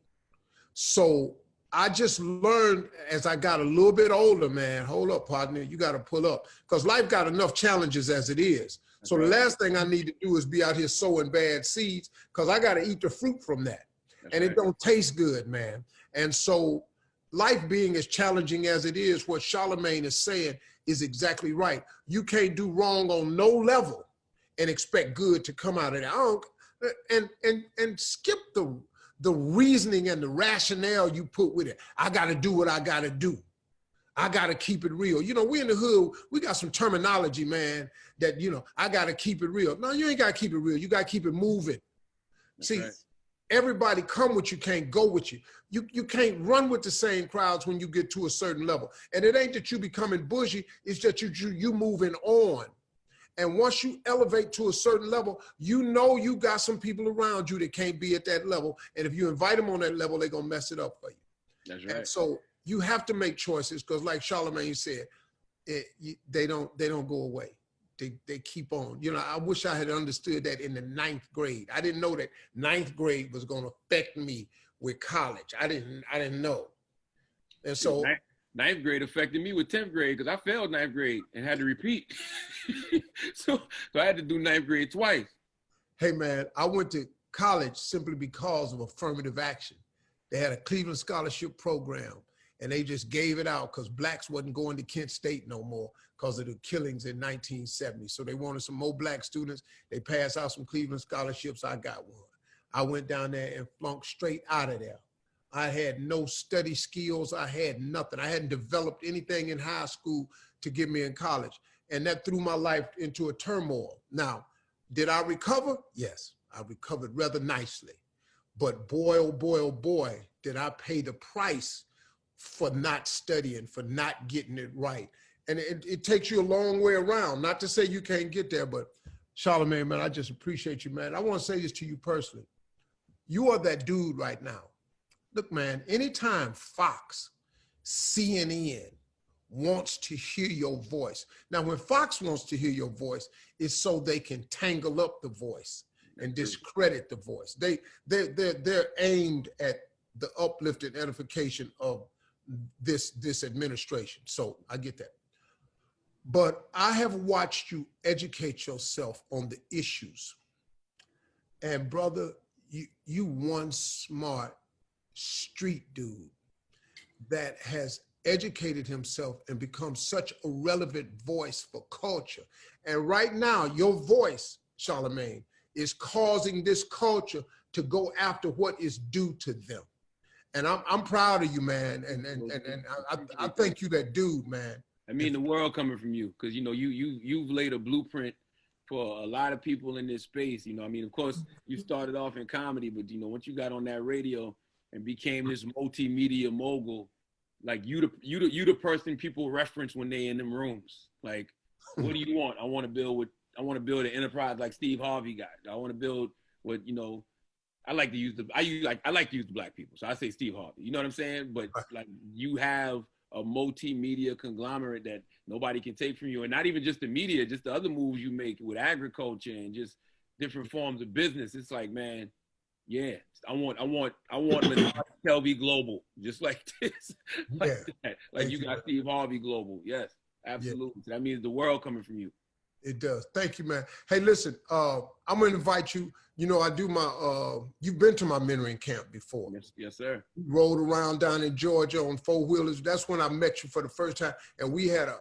Speaker 2: So I just learned as I got a little bit older, man, hold up, partner, you got to pull up, because life got enough challenges as it is. So the last thing I need to do is be out here sowing bad seeds, because I got to eat the fruit from that. And it don't taste good, man. And so life being as challenging as it is, what Charlamagne is saying is exactly right. You can't do wrong on no level and expect good to come out of that. And skip the reasoning and the rationale you put with it. I got to do what I got to do. I got to keep it real. You know, we in the hood, we got some terminology, man, that, you know, I got to keep it real. No, you ain't got to keep it real. You got to keep it moving. That's See, right. Everybody come with you, can't go with you. You can't run with the same crowds when you get to a certain level. And it ain't that you becoming bougie, it's that you moving on. And once you elevate to a certain level, you know you got some people around you that can't be at that level. And if you invite them on that level, they're going to mess it up for you.
Speaker 1: That's right.
Speaker 2: And so you have to make choices, because like Charlamagne said, they don't go away. They keep on. You know, I wish I had understood that in the 9th grade. I didn't know that 9th grade was going to affect me with college. I didn't know. And so
Speaker 1: 9th grade affected me with 10th grade, because I failed 9th grade and had to repeat. so I had to do 9th grade twice.
Speaker 2: Hey man, I went to college simply because of affirmative action. They had a Cleveland scholarship program, and they just gave it out because blacks wasn't going to Kent State no more because of the killings in 1970. So they wanted some more black students. They passed out some Cleveland scholarships. I got one. I went down there and flunked straight out of there. I had no study skills. I had nothing. I hadn't developed anything in high school to get me in college. And that threw my life into a turmoil. Now, did I recover? Yes, I recovered rather nicely. But boy, oh boy, oh boy, did I pay the price for not studying, for not getting it right. And it takes you a long way around. Not to say you can't get there, but Charlamagne, man, I just appreciate you, man. I want to say this to you personally. You are that dude right now. Look, man, anytime Fox, CNN, wants to hear your voice. Now, when Fox wants to hear your voice, it's so they can tangle up the voice and discredit the voice. They're aimed at the uplift and edification of this administration. So I get that. But I have watched you educate yourself on the issues. And brother, you one smart street dude that has educated himself and become such a relevant voice for culture. And right now, your voice, Charlamagne, is causing this culture to go after what is due to them. And I'm proud of you, man. And I think you that dude, man.
Speaker 1: I mean, the world coming from you, because, you know, you've laid a blueprint for a lot of people in this space. You know, I mean, of course, you started off in comedy, but, you know, once you got on that radio and became this multimedia mogul, like you the person people reference when they in them rooms. Like, what do you want? I want to build an enterprise like Steve Harvey got. I want to build what, you know, I like to use the black people. So I say Steve Harvey. You know what I'm saying? But like, you have a multimedia conglomerate that nobody can take from you. And not even just the media, just the other moves you make with agriculture and just different forms of business. It's like, man, yeah, I want LV Global, just like this. Like that. Like you got Steve Harvey Global. Yes, absolutely. Yeah. That means the world coming from you.
Speaker 2: It does. Thank you, man. Hey, listen, I'm going to invite you. You know, I do my, you've been to my mentoring camp before.
Speaker 1: Yes, sir.
Speaker 2: You rode around down in Georgia on four-wheelers. That's when I met you for the first time. And we had a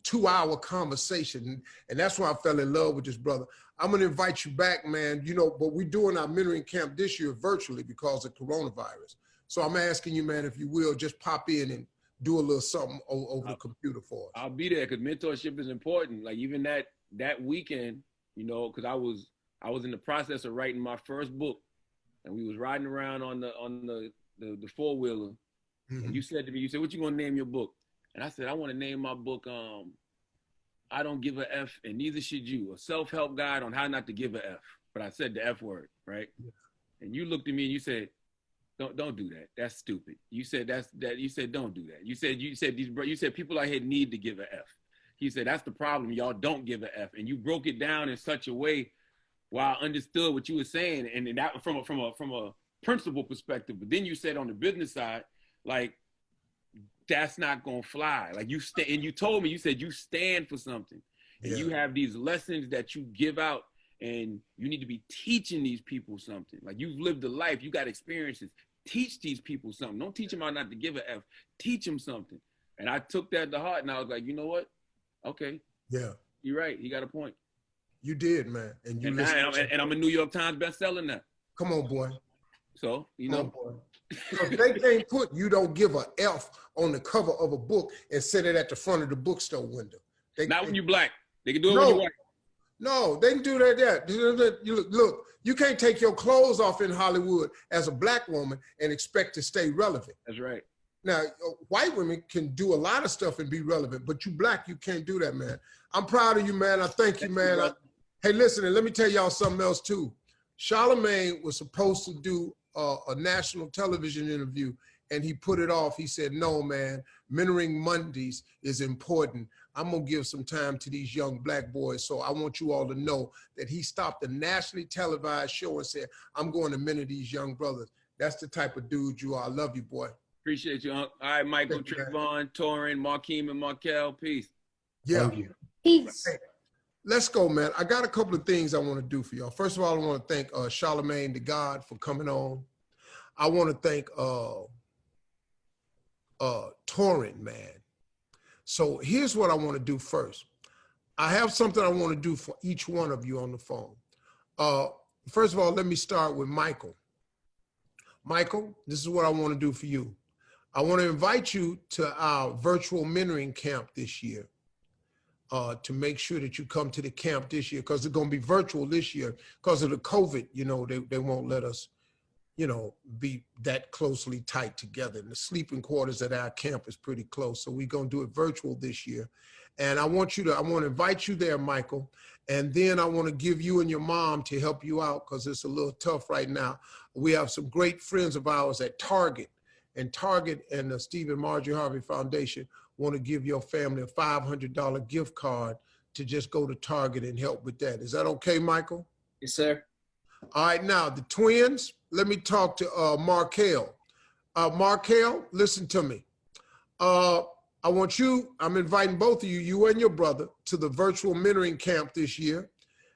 Speaker 2: 2-hour conversation. And that's when I fell in love with this brother. I'm going to invite you back, man. You know, but we're doing our mentoring camp this year virtually because of coronavirus. So I'm asking you, man, if you will, just pop in and do a little something over the computer for us.
Speaker 1: I'll be there because mentorship is important. Like even that weekend, you know, because I was in the process of writing my first book, and we was riding around on the four-wheeler. Mm-hmm. And you said to me, what you gonna name your book? And I said, I want to name my book I Don't Give a F, and Neither Should You, a self-help guide on how not to give a F. But I said the F word, right? Yeah. And you looked at me and you said, Don't do that. That's stupid. You said you said don't do that. You said people out here need to give a F. He said that's the problem. Y'all don't give a F. And you broke it down in such a way where I understood what you were saying, and that from a principle perspective. But then you said on the business side, like that's not gonna fly. Like and you told me, you said you stand for something, and you have these lessons that you give out. And you need to be teaching these people something. Like you've lived a life, you got experiences. Teach these people something. Don't teach them how not to give a F. Teach them something. And I took that to heart, and I was like, you know what? Okay. Yeah. You're right. He got a point.
Speaker 2: You did, man. And
Speaker 1: I'm a New York Times bestseller now.
Speaker 2: Come on, boy.
Speaker 1: So, you know.
Speaker 2: They can't put "you don't give a F" on the cover of a book and set it at the front of the bookstore window.
Speaker 1: When you're black. They can do it when you're white.
Speaker 2: No, they can do that. Look, you can't take your clothes off in Hollywood as a black woman and expect to stay relevant.
Speaker 1: That's right.
Speaker 2: Now, white women can do a lot of stuff and be relevant, but you black, you can't do that, man. I'm proud of you, man. I thank you, man. Hey, listen, and let me tell y'all something else, too. Charlamagne was supposed to do a national television interview, and he put it off. He said, no, man, mentoring Mondays is important. I'm going to give some time to these young black boys. So I want you all to know that he stopped a nationally televised show and said, I'm going to mentor these young brothers. That's the type of dude you are. I love you, boy.
Speaker 1: Appreciate you, Unc. All right, Michael, Trayvon, Torin, Markeem, and Markel. Peace.
Speaker 2: Yeah.
Speaker 4: Peace.
Speaker 2: Hey, let's go, man. I got a couple of things I want to do for y'all. First of all, I want to thank Charlamagne the God for coming on. I want to thank Torin, man. So here's what I want to do first. I have something I want to do for each one of you on the phone. First of all, let me start with Michael. Michael, this is what I want to do for you. I want to invite you to our virtual mentoring camp this year to make sure that you come to the camp this year, because it's going to be virtual this year because of the COVID. You know, they won't let us, you know, be that closely tight together. And the sleeping quarters at our camp is pretty close. So we're going to do it virtual this year. And I want to invite you there, Michael. And then I want to give you and your mom to help you out because it's a little tough right now. We have some great friends of ours at Target, and Target and the Steve and Marjorie Harvey Foundation want to give your family a $500 gift card to just go to Target and help with that. Is that okay, Michael?
Speaker 7: Yes, sir.
Speaker 2: All right, now the twins, let me talk to Markel. Markel, listen to me. I'm inviting both of you, you and your brother, to the virtual mentoring camp this year.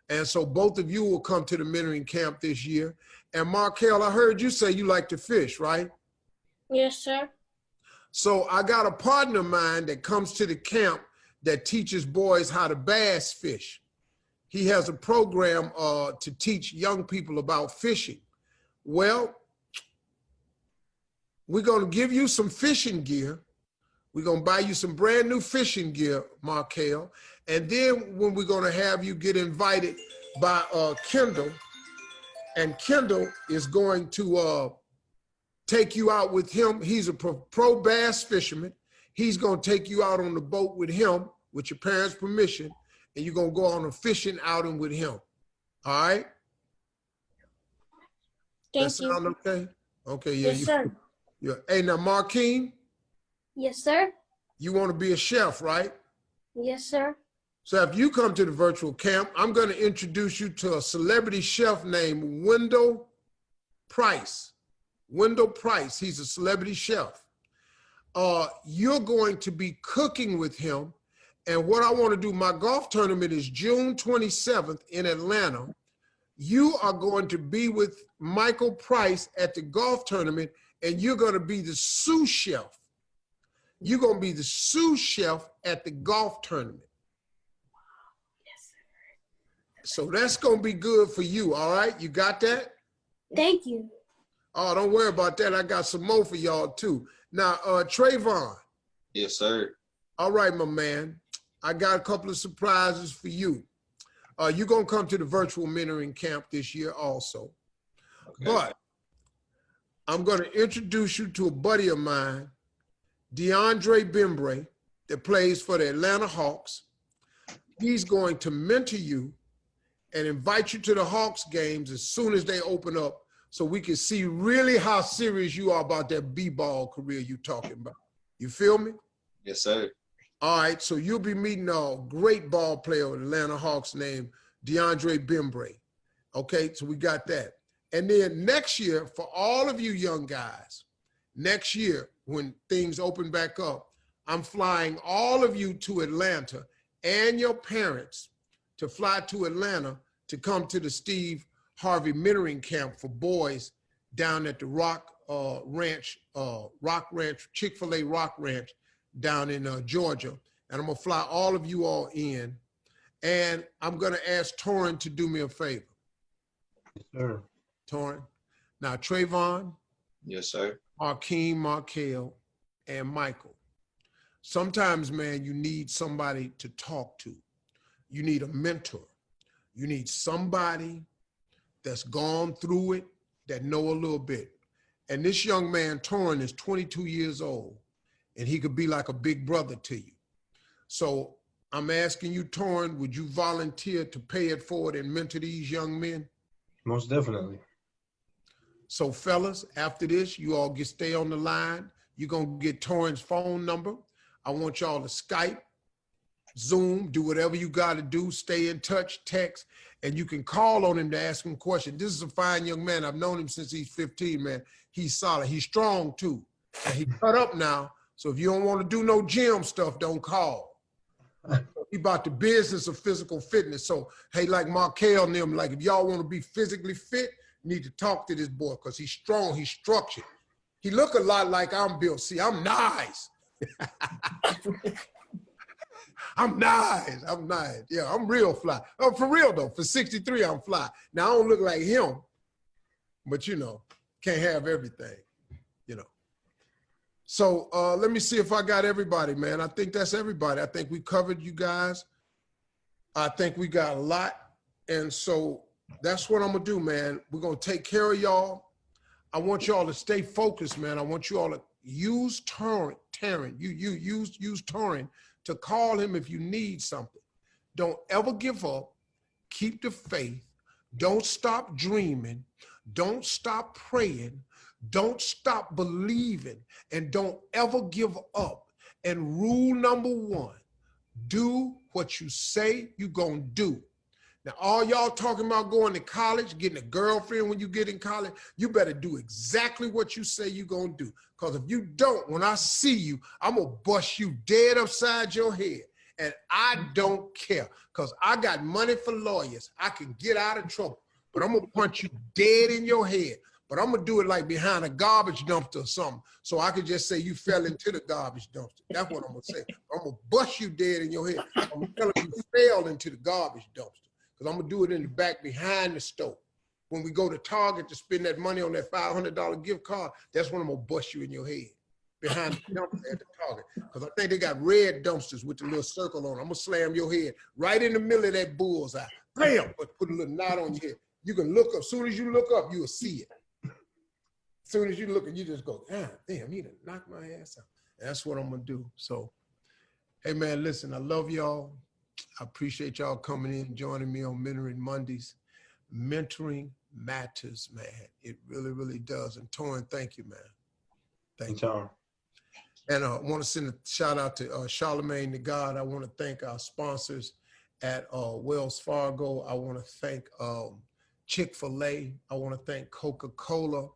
Speaker 2: And so both of you will come to the mentoring camp this year. And Markel, I heard you say you like to fish, right?
Speaker 4: Yes, sir.
Speaker 2: So I got a partner of mine that comes to the camp that teaches boys how to bass fish. He has a program to teach young people about fishing. Well, we're going to give you some fishing gear. We're going to buy you some brand new fishing gear, Markel. And then when we're going to have you get invited by Kendall, and Kendall is going to take you out with him. He's a pro bass fisherman. He's going to take you out on the boat with him, with your parents' permission, and you're going to go on a fishing outing with him. All right?
Speaker 4: Thank you.
Speaker 2: Sound okay? Okay, yeah.
Speaker 4: Yes, sir.
Speaker 2: Yeah. Hey, now, Marquine,
Speaker 4: Yes, sir.
Speaker 2: you want to be a chef, right?
Speaker 4: Yes, sir.
Speaker 2: So if you come to the virtual camp, I'm going to introduce you to a celebrity chef named Wendell Price. Wendell Price, he's a celebrity chef. You're going to be cooking with him. And what I want to do, my golf tournament is June 27th in Atlanta. You are going to be with Michael Price at the golf tournament, and you're going to be the sous chef. You're going to be the sous chef at the golf tournament.
Speaker 4: Yes, sir.
Speaker 2: So that's going to be good for you, all right? You got that?
Speaker 4: Thank you.
Speaker 2: Oh, don't worry about that. I got some more for y'all too. Now, Trayvon.
Speaker 5: Yes, sir.
Speaker 2: All right, my man. I got a couple of surprises for you. You're going to come to the virtual mentoring camp this year also.
Speaker 5: Okay.
Speaker 2: But I'm going to introduce you to a buddy of mine, DeAndre Bembre, that plays for the Atlanta Hawks. He's going to mentor you and invite you to the Hawks games as soon as they open up, so we can see really how serious you are about that b-ball career you're talking about. You feel me?
Speaker 5: Yes, sir.
Speaker 2: All right, so you'll be meeting a great ball player with Atlanta Hawks named DeAndre Bembre. Okay, so we got that. And then next year, for all of you young guys, next year when things open back up, I'm flying all of you to Atlanta and your parents to fly to Atlanta to come to the Steve Harvey mentoring camp for boys down at the Rock Ranch, Chick-fil-A Rock Ranch down in Georgia. And I'm gonna fly all of you all in. And I'm gonna ask Torrin to do me a favor.
Speaker 3: Sure.
Speaker 2: Torrin. Now, Trayvon,
Speaker 5: Yes, sir.
Speaker 2: Markeem, Markel, and Michael. Sometimes, man, you need somebody to talk to. You need a mentor. You need somebody that's gone through it, that know a little bit. And this young man, Torrin, is 22 years old, and he could be like a big brother to you. So I'm asking you, Torrin, would you volunteer to pay it forward and mentor these young men?
Speaker 3: Most definitely.
Speaker 2: So fellas, after this, you all stay on the line. You're gonna get Torrin's phone number. I want y'all to Skype, Zoom, do whatever you gotta do, stay in touch, text, and you can call on him to ask him questions. This is a fine young man. I've known him since he's 15, man. He's solid, he's strong too. And he cut up now, so if you don't wanna do no gym stuff, don't call. He about the business of physical fitness. So, hey, like Markel and them, like if y'all wanna be physically fit, you need to talk to this boy because he's strong, he's structured. He look a lot like I'm built. See, I'm nice. I'm nice. Yeah, I'm real fly. Oh, for real though, for 63, I'm fly. Now, I don't look like him, but you know, can't have everything, you know. So let me see if I got everybody, man. I think that's everybody. I think we covered you guys. I think we got a lot. And so that's what I'm gonna do, man. We're gonna take care of y'all. I want y'all to stay focused, man. I want you all to use Torrin. Use Torrin to call him if you need something. Don't ever give up. Keep the faith. Don't stop dreaming. Don't stop praying. Don't stop believing and don't ever give up. And rule number one, do what you say you're gonna do. Now, all y'all talking about going to college, getting a girlfriend when you get in college, you better do exactly what you say you're gonna do. Because if you don't, when I see you, I'm gonna bust you dead upside your head. And I don't care, because I got money for lawyers. I can get out of trouble, but I'm gonna punch you dead in your head. But I'm gonna do it like behind a garbage dumpster or something, so I could just say you fell into the garbage dumpster. That's what I'm gonna say. I'm gonna bust you dead in your head. I'm gonna tell you fell into the garbage dumpster, because I'm gonna do it in the back behind the stove. When we go to Target to spend that money on that $500 gift card, that's when I'm gonna bust you in your head behind the dumpster at the Target. Because I think they got red dumpsters with the little circle on. I'm gonna slam your head right in the middle of that bullseye. Bam! But put a little knot on your head. You can look up. As soon as you look up, you'll see it. As soon as you look, and you just go, ah, damn, he done knocked my ass out. And that's what I'm gonna do. So, hey man, listen, I love y'all. I appreciate y'all coming in, joining me on Mentoring Mondays. Mentoring matters, man. It really, really does. And Torrin, thank you, man. Thank you. And I want to send a shout out to Charlemagne the God. I want to thank our sponsors at Wells Fargo. I want to thank Chick-fil-A. I want to thank Coca-Cola.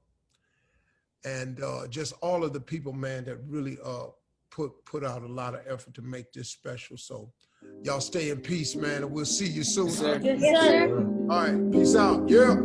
Speaker 2: And just all of the people, man, that really put out a lot of effort to make this special. So y'all stay in peace, man, and we'll see you soon.
Speaker 7: Yes, sir.
Speaker 4: Yes, sir.
Speaker 2: All right, peace out. Yeah.